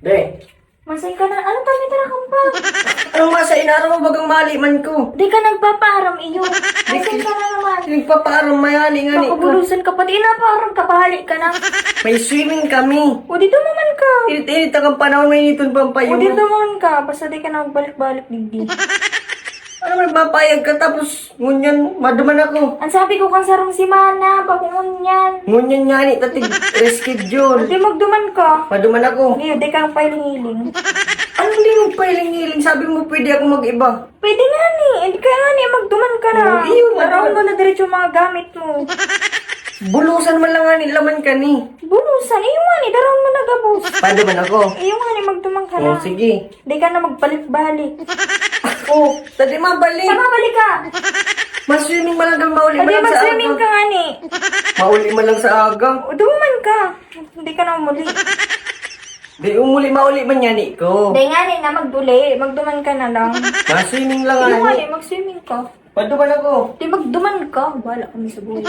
De, Masay ka na. Anong kami tarakang pa? anong masa inaraw mo bagang maliman ko? Di ka nagpaparam iyo. Masay ka na naman. Nagpapaaram mayali nga ni ko. Pakabulusan ka pa. Di na parang kabahali ka na. May swimming kami. O dito naman ka. Init-init ang panahon, may initon O pampayo. dito naman ka. Basta di ka nagbalik-balik digdi. Ano may papayag ka tapos ngunyan, maduman ako. Ang sabi ko kang sarong si Mana. Bakungon yan. Ngunyan nga ni, tatig reschedule. Di magduman ka. Maduman ako. Di, di ka nang pailing-iling. Ano hindi mo pailing-iling? Sabi mo pwede ako mag-iba. Pwede nga ni. Hindi ka nga ni. Magduman ka na. Oh, iyo, Maraon magduman. mo na diretso yung mga gamit mo. Bulusan man lang nga ni, laman ka ni. Bunusan. Iyo nga ni. Daron mo na gabos. Maduman ako. Iyo nga ni. Magduman ka na. Oh, sige. Di ka na magbalik-balik. Oh. Tadi mabalik. Sama balik ka. Mas-swimming man lang mauli man Hindi lang sa mag-swimming ka aga. nga ni. Mauli man lang sa aga. O, duman ka. Hindi ka na umuli. Di umuli mauli man yan ko. Hindi nga ni na magduli. Magduman ka na lang. Mas-swimming lang Iyo nga nga ni. ni. Mag-swimming ka. Paduman ako. Di magduman ka. Wala kami sa buhay.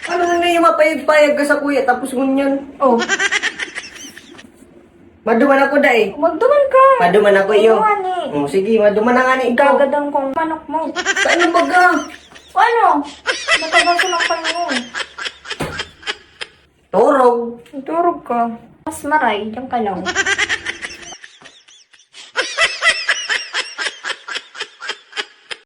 Ano na yung mapayag-payag ka sa kuya tapos ngunyan. Oh. Maduman ako dai. Magduman ka. Maduman ako iyo. Iyo nga ni. Oh, sige, maduman na nga ni ikaw. Gagadang kong manok mo. Ano ba ka? O ano? Natagaso ng Panginoon. Torog. Turog ka. Mas maray. Diyan ka lang.